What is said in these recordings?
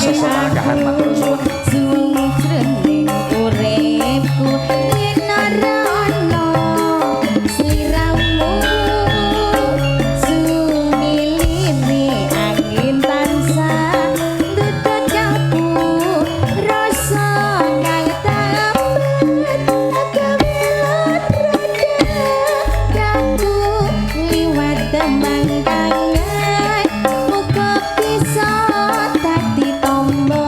sesemagahan matur suwun jroning uripku yen ora ana sliramu sumilire angin tansah ndut jabu rasa kang tampet agawe daku liwat tembang tangan muga bisa dadi tombo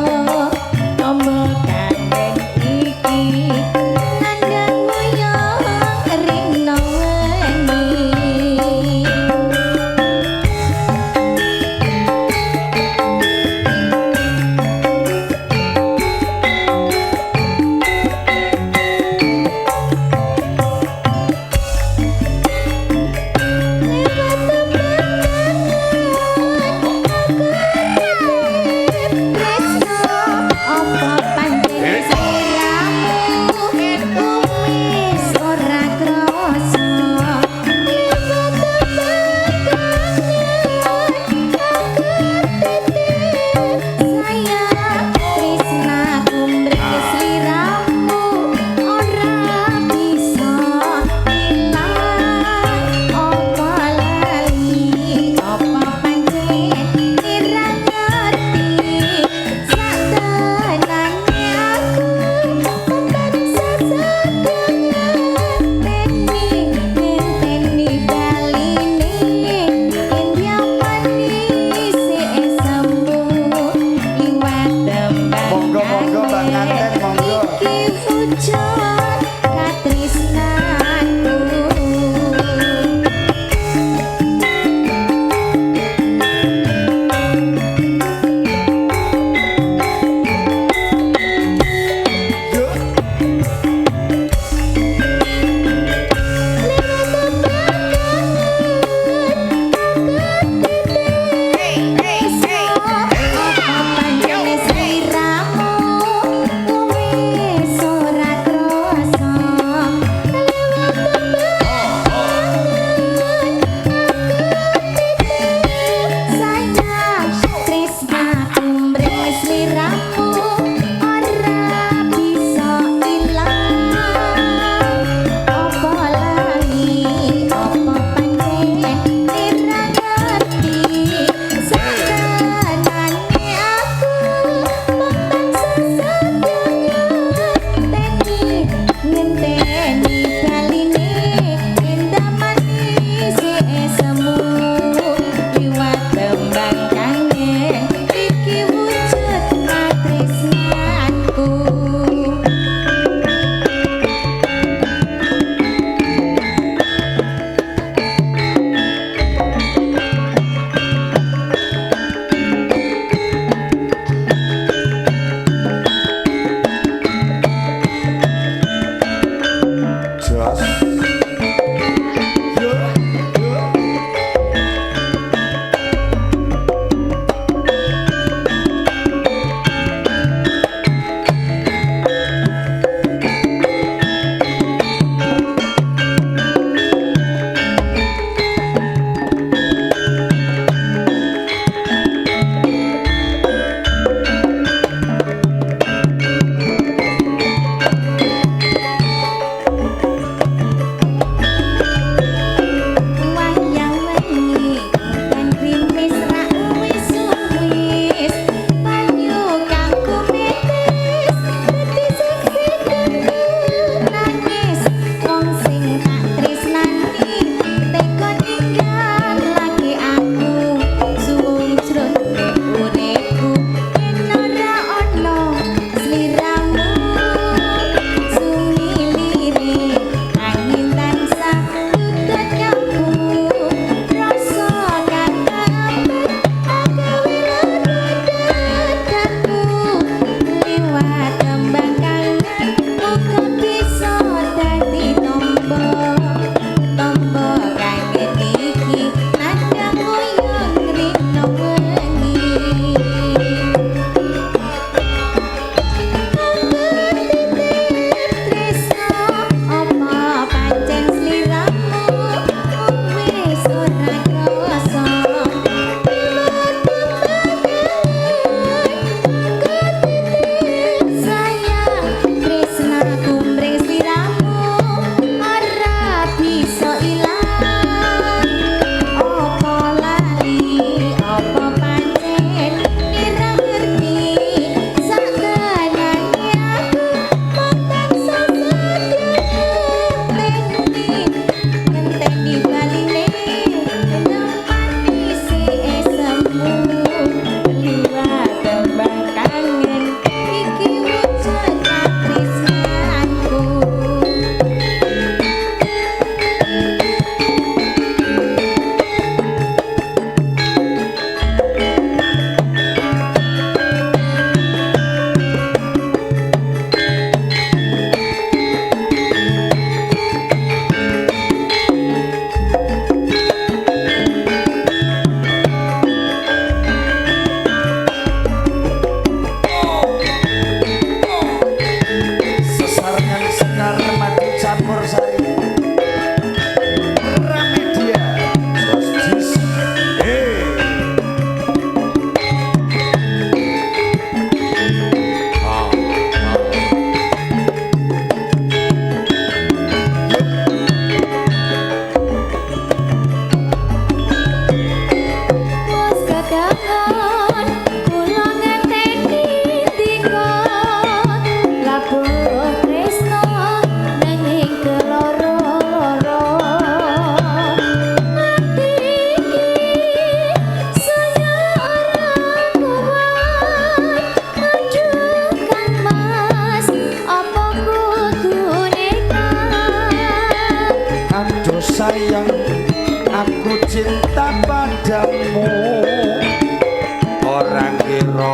ira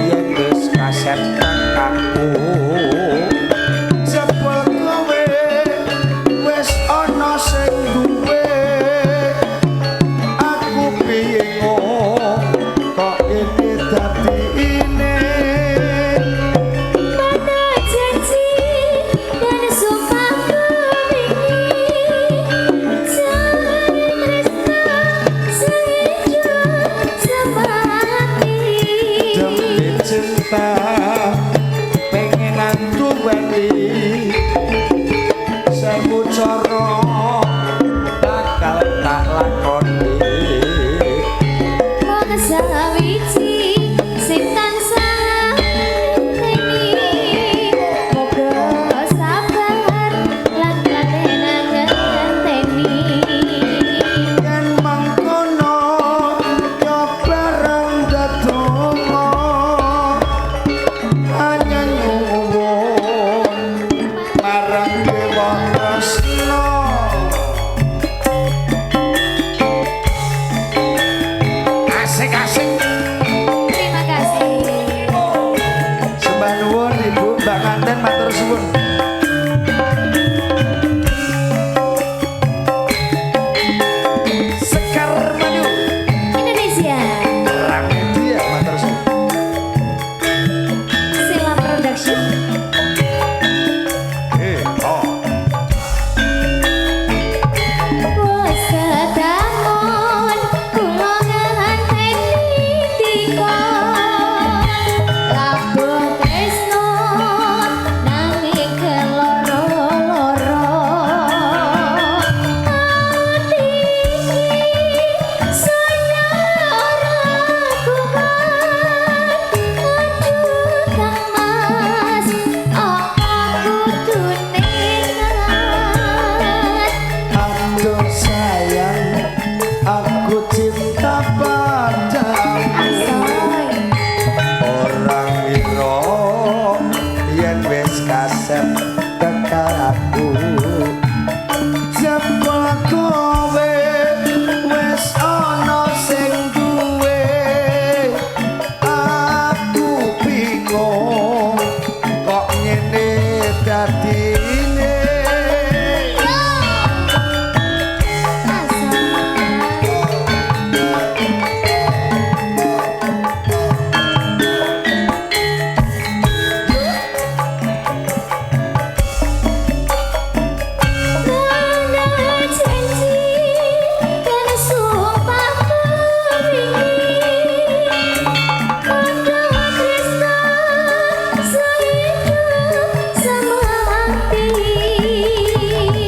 yen wis kasep kakakku jebul kowe wis ana sing duwe aku bingung kok ini dadi ini mana janji dan sumpahku ini jangan resta sehidup semati demi cinta pengenan duweni sewu cara bakal tak lakoni wong sawiji sing tansah ngenteni moga sabar lan katenan ngenteni yen mangkono yo bareng dadonga hanya nyuwun marang dewa tresna asik-asik terima kasih sembah nuwun ibu mbak nganten matur suwun Sekar Madu Indonesia Ramedia matur suwun Sila Production wes sedangun kula ngenteni dikon labuh tresno nanging keloro-loro ati saya ora kuat aduh kang mas apa kudune Aduh sayang aku cinta padamu asoy orang ira yen wis kasep kekaraku jebul kowe wis ana sing duwe aku bingung kok ngene dadine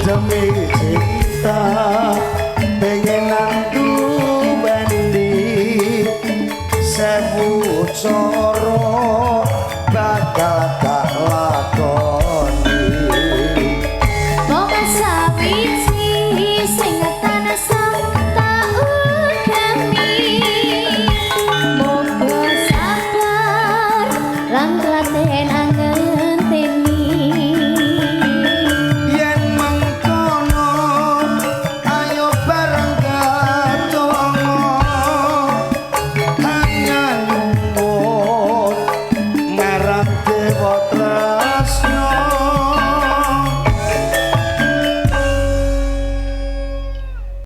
demi cinta pengenan duweni sewu cara bakal